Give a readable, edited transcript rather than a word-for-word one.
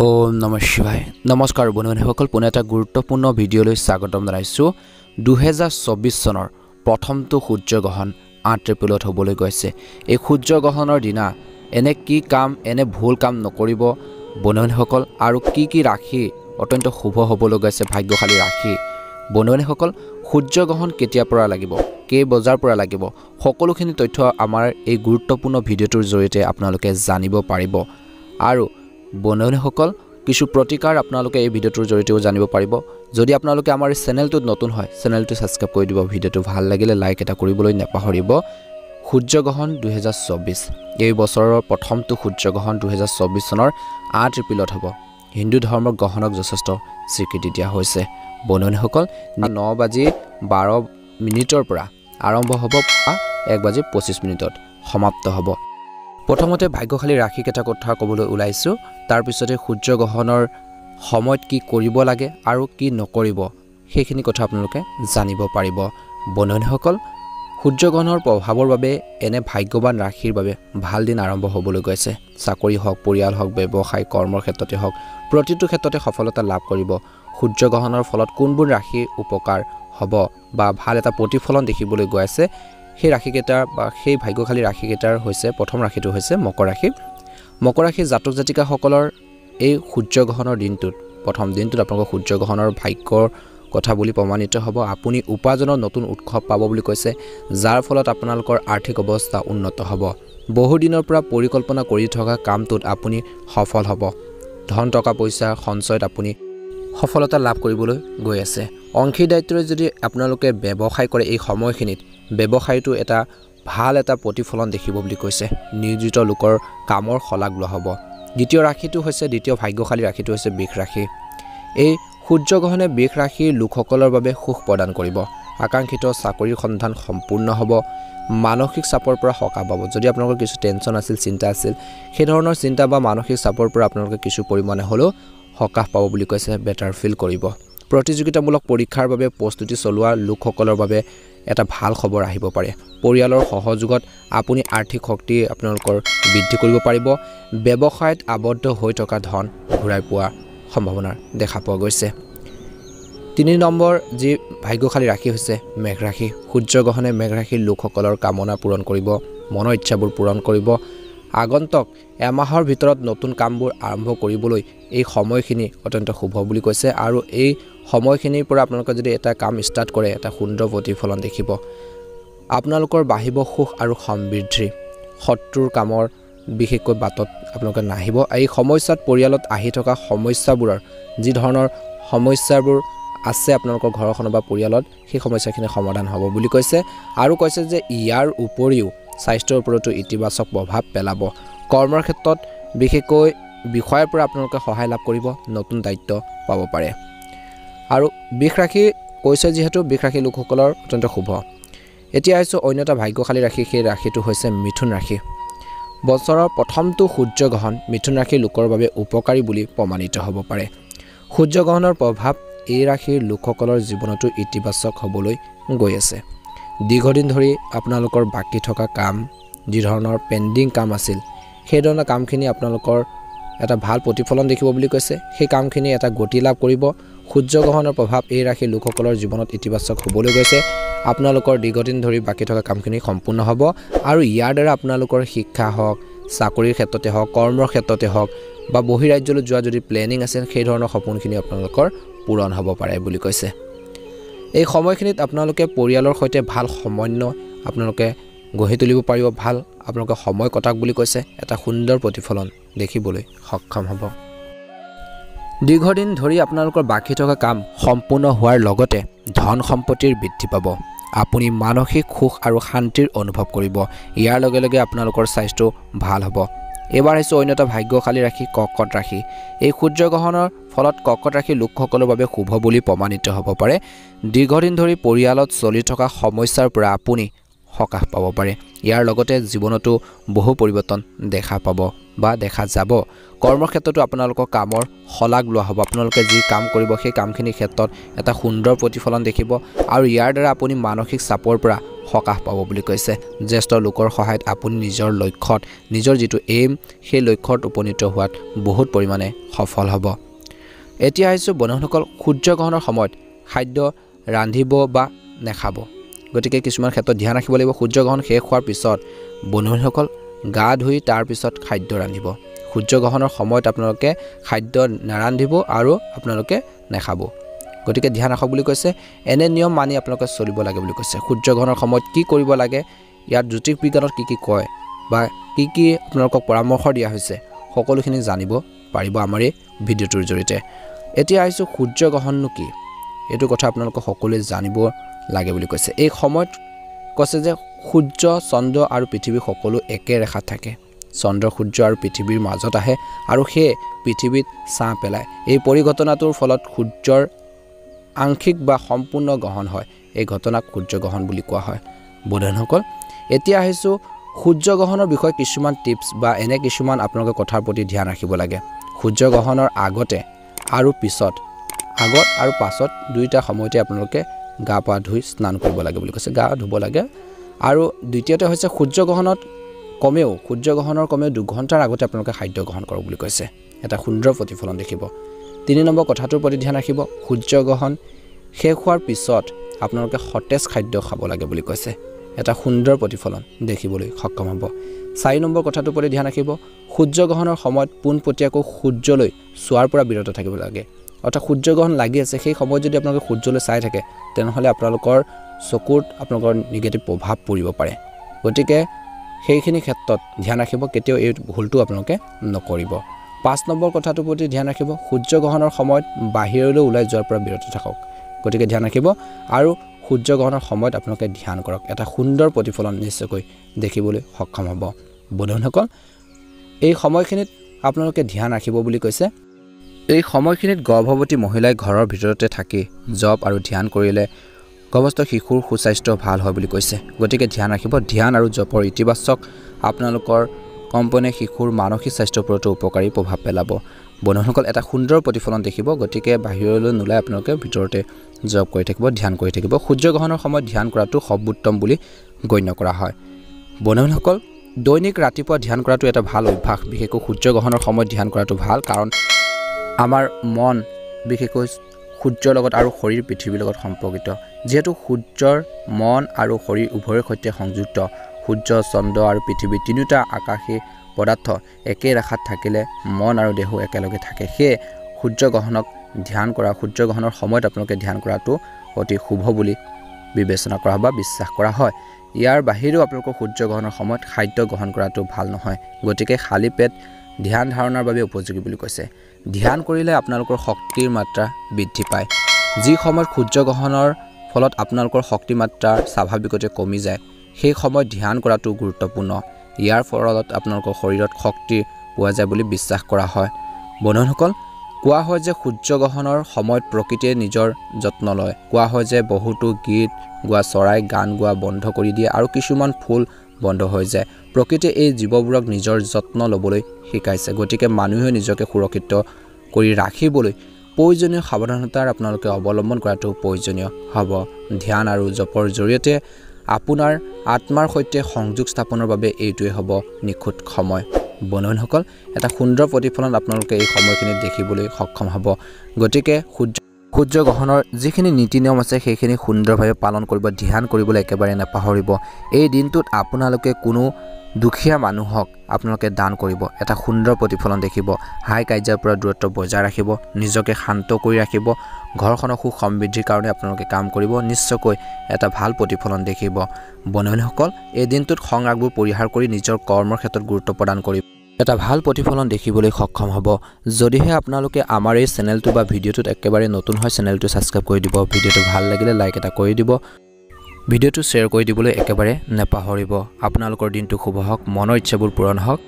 ओम नमः शिवाय नमस्कार बন্ধুসকল पुणे এটা গুৰুত্বপূৰ্ণ ভিডিঅলৈ স্বাগতম জনাইছো 2024 চনৰ প্ৰথমটো সূৰ্যগ্ৰহণ 8 এপ্ৰিলত হ'বলৈ গৈছে এই সূৰ্যগ্ৰহণৰ দিনা এনে কি কাম এনে ভুল কাম নকৰিব বন্ধুসকল আৰু কি ৰাখি অত্যন্ত শুভ হ'বলৈ গৈছে ভাগ্যশালী ৰাখি বন্ধুসকল সূৰ্যগ্ৰহণ কেতিয়া পৰা লাগিব কেই বজাৰ পৰা লাগিব সকলোখিনি তথ্য আমাৰ এই গুৰুত্বপূৰ্ণ ভিডিঅটোৰ জৰিয়তে আপোনালোকে জানিব পাৰিব আৰু বন্ধুসকল কিছু প্ৰতিকাৰ আপোনালোকে এই ভিডিঅটোৰ জৰিয়তেও জানিব পাৰিব যদি আপোনালোকে আমাৰ চেনেলটোত নতুন হয় চেনেলটো সাবস্ক্ৰাইব কৰি দিব ভিডিঅটো ভাল লাগিলে লাইক এটা কৰিবলৈ নাপাহৰিব সূৰ্যগ্ৰহণ 2024 এই বছৰৰ প্ৰথমটো সূৰ্যগ্ৰহণ 2024 চনৰ 8 এপ্ৰিলত হ'ব হিন্দু ধৰ্মৰ গ্ৰহণক যথেষ্ট স্বীকৃতি দিয়া হৈছে বন্ধুসকল 9:12 পৰা আৰম্ভ হ'ব 1:25 সমাপ্ত হ'ব প্ৰথমতে ভাগ্যশালী ৰাশি কেইটা কথা ক'বলৈ ওলাইছো তাৰ পিছতে সূৰ্যগ্ৰহণৰ সময়ত কি কৰিব লাগে আৰু কি নকৰিব সেইখিনি কথা আপোনালোকে জানিব পাৰিব বন্ধুসকল সূৰ্যগ্ৰহণৰ প্ৰভাৱৰ বাবে এনে ভাগ্যৱান ৰাশিৰ বাবে ভাল দিন আৰম্ভ হ'বলৈ গৈছে চাকৰি হওক পৰিয়াল হওক ব্যৱসায় কৰ্মৰ ক্ষেত্ৰতে হওক প্ৰতিটো ক্ষেত্ৰতে সফলতা লাভ কৰিব সূৰ্যগ্ৰহণৰ ফলত কোনবোৰ ৰাশি উপকাৰ হ'ব বা ভাল এটা প্ৰতিফলন দেখিবলৈ গৈ আছে সেই ৰাশিকেইটা বা সেই ভাগ্যশালী ৰাশিকেইটাৰ হৈছে প্ৰথম ৰাশিটো হৈছে মকৰ ৰাশি জাতক জাতিকাসকলৰ এই সূৰ্যগ্ৰহণৰ দিনটোত প্ৰথম দিনটোত আপোনালোকৰ সূৰ্যগ্ৰহণৰ ভাগ্যৰ কথা বুলি প্ৰমাণিত হ'ব আপুনি উপাৰ্জনৰ নতুন উৎসৱ পাব বুলি কৈছে যাৰ ফলত আপোনালোকৰ আৰ্থিক অৱস্থা উন্নত হ'ব বহু দিনৰ পৰা পৰিকল্পনা কৰি থকা কামটোত আপুনি সফল হ'ব ধন টকা পইচা সঞ্চয়ত আপুনি সফলতা লাভ কৰিবলৈ গৈ আছে অংশীদাৰিত্বৰে যদি আপোনালোকে ব্যৱসায় কৰে এই সময়খিনিত ব্যৱসায়টো এটা ভাল এটা প্ৰতিফলন দেখিব বুলি কৈছে নিয়োজিত লোকৰ কামৰ শলাগ লোৱা হ'ব দ্বিতীয় ৰাশিটো হৈছে দ্বিতীয় ভাগ্যশালী ৰাশিটো হৈছে বৃষ ৰাশি এই সূৰ্যগ্ৰহণে বৃষ ৰাশিৰ লোকসকলৰ বাবে সুখ প্ৰদান কৰিব আকাংক্ষিত চাকৰিৰ সন্ধান সম্পূৰ্ণ হ'ব মানসিক চাপৰ পৰা সকাহ পাব যদি আপোনালোকৰ কিছু টেনচন আছিল চিন্তা আছিল সেই ধৰণৰ চিন্তা বা মানসিক চাপৰ পৰা আপোনালোকে কিছু পৰিমাণে হ'লেও সকাহ পাব বুলি কৈছে বেটাৰ ফিল কৰিব প্ৰতিযোগিতামূলক পৰীক্ষাৰ বাবে প্ৰস্তুতি চলোৱা লোকসকলৰ বাবে এটা ভাল খবৰ আহিব পাৰে পৰিয়ালৰ সহযোগত আপুনি আৰ্থিক শক্তি আপোনালোকৰ বৃদ্ধি কৰিব পাৰিব ব্যৱসায়ত আবদ্ধ হৈ থকা ধন ঘূৰাই পোৱা সম্ভাৱনা দেখা পোৱা গৈছে 3 নম্বৰ যি ভাগ্যশালী ৰাশি হৈছে মেঘ ৰাশি সূৰ্যগ্ৰহণে মেঘ ৰাশিৰ লোকসকলৰ কামনা পূৰণ কৰিব মনৰ ইচ্ছাবোৰ পূৰণ কৰিব আগন্তুক এমাহৰ ভিতৰত নতুন কামবোৰ আৰম্ভ কৰিবলৈ এই সময়খিনি অত্যন্ত শুভ বুলি কৈছে আৰু এই সময়খিনিৰ পৰা আপোনালোকে যদি এটা কাম ষ্টাৰ্ট কৰে এটা সুন্দৰ প্ৰতিফলন দেখিব আপোনালোকৰ বাহিব সুখ আৰু সমৃদ্ধি শত্ৰুৰ কামৰ বিশেষকৈ বাটত আপোনালোকে নাহিব এই সমস্যাত পৰিয়ালত আহি থকা সমস্যাবোৰৰ যি ধৰণৰ সমস্যাবোৰ আছে আপোনালোকৰ ঘৰখন বা পৰিয়ালত সেই সমস্যাখিনি সমাধান হ'ব বুলি কৈছে আৰু কৈছে যে ইয়াৰ উপৰিও স্বাস্থ্যৰ ওপৰতো ইতিবাচক প্ৰভাৱ পেলাব কৰ্মৰ ক্ষেত্ৰত বিশেষকৈ বিষয়ৰ পৰা আপোনালোকে সহায় লাভ কৰিব নতুন দায়িত্ব পাব পাৰে আৰু বৃষ ৰাশি কৈছে যিহেতু বৃষ ৰাশি লোকসকলৰ অত্যন্ত শুভ এতিয়া আছে অন্য এটা ভাগ্যশালী ৰাশি সেই ৰাশিটো হৈছে মিথুন ৰাশি বছৰৰ প্ৰথমটো সূৰ্যগ্ৰহণ মিথুন ৰাশিৰ লোকৰ বাবে উপকাৰী বুলি প্ৰমাণিত হ'ব পাৰে সূৰ্যগ্ৰহণৰ প্ৰভাৱ এই ৰাশিৰ লোকসকলৰ জীৱনতো ইতিবাচক হ'বলৈ গৈ আছে দীৰ্ঘদিন ধৰি আপোনালোকৰ বাকি থকা কাম যি ধৰণৰ পেন্ডিং কাম আছিল সেই ধৰণৰ কামখিনি আপোনালোকৰ এটা ভাল প্ৰতিফলন দেখিব বুলি কৈছে সেই কামখিনি এটা গতি লাভ কৰিব সূৰ্যগ্ৰহণৰ প্ৰভাৱ এই ৰাশিৰ লোকসকলৰ জীৱনত ইতিবাচক হ'বলৈ গৈছে আপোনালোকৰ দীৰ্ঘদিন ধৰি বাকি থকা কামখিনি সম্পূৰ্ণ হ'ব আৰু ইয়াৰ দ্বাৰা আপোনালোকৰ শিক্ষা হওক চাকৰিৰ ক্ষেত্ৰতে হওক কৰ্মৰ ক্ষেত্ৰতে হওক বা বহিৰাজ্যলৈ যোৱা যদি প্লেনিং আছিল সেই ধৰণৰ সপোনখিনি আপোনালোকৰ পূৰণ হ'ব পাৰে বুলি কৈছে এই সময়খিনিত আপোনালোকে পৰিয়ালৰ সৈতে ভাল সমন্বয় আপোনালোকে গঢ়ি তুলিব পাৰিব ভাল আপোনালোকে সময় কটাক বুলি কৈছে এটা সুন্দৰ প্ৰতিফলন দেখিবলৈ সক্ষম হ'ব দীৰ্ঘদিন ধৰি আপোনালোকৰ বাকি থকা কাম সম্পূৰ্ণ হোৱাৰ লগতে ধন সম্পত্তিৰ বৃদ্ধি পাব আপুনি মানসিক সুখ আৰু শান্তিৰ অনুভৱ কৰিব ইয়াৰ লগে লগে আপোনালোকৰ স্বাস্থ্য ভাল হ'ব এবাৰ হৈছে অন্য এটা ভাগ্যশালী ৰাশি কৰ্কট ৰাশি এই সূৰ্যগ্ৰহণৰ ফলত কৰ্কট ৰাশিৰ লোকসকলৰ বাবে শুভ বুলি প্ৰমাণিত হ'ব পাৰে দীৰ্ঘদিন ধৰি পৰিয়ালত চলি থকা সমস্যাৰ পৰা আপুনি সকাহ পাব পাৰে ইয়াৰ লগতে জীৱনতো বহু পৰিৱৰ্তন দেখা পাব বা দেখা যাব কৰ্মৰ ক্ষেত্ৰতো আপোনালোকৰ কামৰ শলাগ লোৱা হ'ব আপোনালোকে যি কাম কৰিব সেই কামখিনিৰ ক্ষেত্ৰত এটা সুন্দৰ প্ৰতিফলন দেখিব আৰু ইয়াৰ দ্বাৰা আপুনি মানসিক চাপৰ পৰা সকাহ পাব বুলি কৈছে জ্যেষ্ঠ লোকৰ সহায়ত আপুনি নিজৰ লক্ষ্যত নিজৰ যিটো এইম সেই লক্ষ্যত উপনীত হোৱাত বহুত পৰিমাণে সফল হ'ব এতিয়া আহিছোঁ বন্ধুসকল সূৰ্যগ্ৰহণৰ সময়ত খাদ্য ৰান্ধিব বা নেখাব গতিকে কিছুমান ক্ষেত্ৰত ধ্যান ৰাখিব লাগিব সূৰ্যগ্ৰহণ শেষ হোৱাৰ পিছত বন্ধুসকল গা ধুই তাৰ পিছত খাদ্য ৰান্ধিব সূৰ্যগ্ৰহণৰ সময়ত আপোনালোকে খাদ্য নাৰান্ধিব আৰু আপোনালোকে নেখাব গতিকে ধ্যান ৰাখক বুলি কৈছে এনে নিয়ম মানি আপোনালোকে চলিব লাগে বুলি কৈছে সূৰ্যগ্ৰহণৰ সময়ত কি কৰিব লাগে ইয়াত জ্যোতিষ বিজ্ঞানত কি কয় বা কি আপোনালোকক পৰামৰ্শ দিয়া হৈছে সকলোখিনি জানিব পাৰিব আমাৰ এই ভিডিঅ'টোৰ জৰিয়তে এতিয়া আহিছোঁ সূৰ্যগ্ৰহণনো কি এইটো কথা আপোনালোকে সকলোৱে জানিব লাগে বুলি কৈছে এই সময়ত কৈছে যে সূৰ্য চন্দ্ৰ আৰু পৃথিৱী সকলো একে ৰেখাত থাকে চন্দ্ৰ সূৰ্য আৰু পৃথিৱীৰ মাজত আহে আৰু সেই পৃথিৱীত ছাঁ পেলায় এই পৰিঘটনাটোৰ ফলত সূৰ্যৰ আংশিক বা সম্পূৰ্ণ গ্ৰহণ হয় এই ঘটনাক সূৰ্যগ্ৰহণ বুলি কোৱা হয় বন্ধুসকল এতিয়া আহিছোঁ সূৰ্যগ্ৰহণৰ বিষয়ে কিছুমান টিপছ বা এনে কিছুমান আপোনালোকে কথাৰ প্ৰতি ধ্যান ৰাখিব লাগে সূৰ্যগ্ৰহণৰ আগতে আৰু পিছত আগত আৰু পাছত দুইটা সময়তে আপোনালোকে গা পা ধুই স্নান কৰিব লাগে বুলি কৈছে গা ধুব লাগে আৰু দ্বিতীয়তে হৈছে সূৰ্যগ্ৰহণৰ কমেও 2 ঘণ্টাৰ আগতে আপোনালোকে খাদ্য গ্ৰহণ কৰক বুলি কৈছে এটা সুন্দৰ প্ৰতিফলন দেখিব 3 নম্বৰ কথাটোৰ প্ৰতি ধ্যান ৰাখিব সূৰ্যগ্ৰহণ শেষ হোৱাৰ পিছত আপোনালোকে সতেজ খাদ্য খাব লাগে বুলি কৈছে এটা সুন্দৰ প্ৰতিফলন দেখিবলৈ সক্ষম হ'ব 4 নম্বৰ কথাটোৰ প্ৰতি ধ্যান ৰাখিব সূৰ্যগ্ৰহণৰ সময়ত পোনপটীয়াকৈ সূৰ্যলৈ চোৱাৰ পৰা বিৰত থাকিব লাগে অৰ্থাৎ সূৰ্যগ্ৰহণ লাগি আছে সেই সময়ত যদি আপোনালোকে সূৰ্যলৈ চাই থাকে তেনেহ'লে আপোনালোকৰ চকুত আপোনালোকৰ নিগেটিভ প্ৰভাৱ পৰিব পাৰে গতিকে সেইখিনি ক্ষেত্ৰত ধ্যান ৰাখিব কেতিয়াও এই ভুলটো আপোনালোকে নকৰিব 5 নম্বৰ কথাটোৰ প্ৰতি ধ্যান ৰাখিব সূৰ্যগ্ৰহণৰ সময়ত বাহিৰলৈ ওলাই যোৱাৰ পৰা বিৰত থাকক গতিকে ধ্যান ৰাখিব আৰু সূৰ্যগ্ৰহণৰ সময়ত আপোনালোকে ধ্যান কৰক এটা সুন্দৰ প্ৰতিফলন নিশ্চয়কৈ দেখিবলৈ সক্ষম হ'ব বন্ধুসকল এই সময়খিনিত আপোনালোকে ধ্যান ৰাখিব বুলি কৈছে এই সময়খিনিত গৰ্ভৱতী মহিলাই ঘৰৰ ভিতৰতে থাকি জপ আৰু ধ্যান কৰিলে গৰ্ভস্থ শিশুৰ সুস্বাস্থ্য ভাল হয় বুলি কৈছে গতিকে ধ্যান ৰাখিব ধ্যান আৰু জপৰ ইতিবাচক আপোনালোকৰ কম্পনে শিশুৰ মানসিক স্বাস্থ্যৰ ওপৰত উপকাৰী প্ৰভাৱ পেলাব বন্ধুসকল এটা সুন্দৰ প্ৰতিফলন দেখিব গতিকে বাহিৰলৈ নোলাই আপোনালোকে ভিতৰতে জপ কৰি থাকিব ধ্যান কৰি থাকিব সূৰ্যগ্ৰহণৰ সময়ত ধ্যান কৰাটো সৰ্বোত্তম বুলি গণ্য কৰা হয় বন্ধুসকল দৈনিক ৰাতিপুৱা ধ্যান কৰাটো এটা ভাল অভ্যাস বিশেষকৈ সূৰ্যগ্ৰহণৰ সময়ত ধ্যান কৰাটো ভাল কাৰণ আমাৰ মন বিশেষকৈ সূৰ্যৰ লগত আৰু শৰীৰ পৃথিৱীৰ লগত সম্পৰ্কিত যেহেতু সূৰ্যৰ মন আৰু শৰীৰ উভয়ৰ সৈতে সংযুক্ত সূৰ্য চন্দ্ৰ আৰু পৃথিৱী তিনিটা আকাশী পদাৰ্থ একে ৰেখাত থাকিলে মন আৰু দেহ একেলগে থাকে সেই সূৰ্যগ্ৰহণক ধ্যান কৰা সূৰ্যগ্ৰহণৰ সময়ত আপোনালোকে ধ্যান কৰাটো অতি শুভ বুলি বিবেচনা কৰা বা বিশ্বাস কৰা হয় ইয়াৰ বাহিৰেও আপোনালোকৰ সূৰ্যগ্ৰহণৰ সময়ত খাদ্য গ্ৰহণ কৰাটো ভাল নহয় গতিকে খালী পেট ধ্যান ধাৰণাৰ বাবে উপযোগী বুলি কৈছে ধ্যান কৰিলে আপোনালোকৰ শক্তিৰ মাত্ৰা বৃদ্ধি পায় যি সময়ত সূৰ্যগ্ৰহণৰ ফলত আপোনালোকৰ শক্তি মাত্ৰা স্বাভাৱিকতে কমি যায় সেই সময়ত ধ্যান কৰাটো গুৰুত্বপূৰ্ণ ইয়াৰ ফলত আপোনালোকৰ শৰীৰত শক্তি পোৱা যায় বুলি বিশ্বাস কৰা হয় বন্ধুসকল কোৱা হয় যে সূৰ্যগ্ৰহণৰ সময়ত প্ৰকৃতিয়ে নিজৰ যত্ন লয় কোৱা হয় যে বহুতো গীত গোৱা চৰাই গান গোৱা বন্ধ কৰি দিয়ে আৰু কিছুমান ফুল বন্ধ হৈ যায় প্ৰকৃতিয়ে এই জীৱবোৰক নিজৰ যত্ন ল'বলৈ শিকাইছে গতিকে মানুহে নিজকে সুৰক্ষিত কৰি ৰাখিবলৈ প্ৰয়োজনীয় সাৱধানতাৰ আপোনালোকে অৱলম্বন কৰাটো প্ৰয়োজনীয় হ'ব ধ্যান আৰু জপৰ জৰিয়তে আপোনাৰ আত্মাৰ সৈতে সংযোগ স্থাপনৰ বাবে এইটোৱে হ'ব নিখুঁত সময় বন্ধুসকল এটা সুন্দৰ প্ৰতিফলন আপোনালোকে এই সময়খিনিত দেখিবলৈ সক্ষম হ'ব গতিকে সূৰ্যগ্ৰহণৰ যিখিনি নীতি নিয়ম আছে সেইখিনি সুন্দৰভাৱে পালন কৰিব ধ্যান কৰিবলৈ একেবাৰে নাপাহৰিব এই দিনটোত আপোনালোকে কোনো দুখীয়া মানুহক আপোনালোকে দান কৰিব এটা সুন্দৰ প্ৰতিফলন দেখিব হাই কাৰ্যৰ পৰা দূৰত্ব বজাই ৰাখিব নিজকে শান্ত কৰি ৰাখিব ঘৰখনৰ সুখ সমৃদ্ধিৰ কাৰণে আপোনালোকে কাম কৰিব নিশ্চয়কৈ এটা ভাল প্ৰতিফলন দেখিব বন্ধুসকল এই দিনটোত সংৰাগবোৰ পৰিহাৰ কৰি নিজৰ কৰ্মৰ ক্ষেত্ৰত গুৰুত্ব প্ৰদান কৰিব এটা ভাল প্ৰতিফলন দেখিবলৈ সক্ষম হ'ব যদিহে আপোনালোকে আমাৰ এই চেনেলটো বা ভিডিঅ'টোত একেবাৰে নতুন হয় চেনেলটো সাবস্ক্ৰাইব কৰি দিব ভিডিঅ'টো ভাল লাগিলে লাইক এটা কৰি দিব ভিডিঅ'টো শ্বেয়াৰ কৰি দিবলৈ একেবাৰে নাপাহৰিব আপোনালোকৰ দিনটো শুভ হওক মনৰ ইচ্ছাবোৰ পূৰণ হওক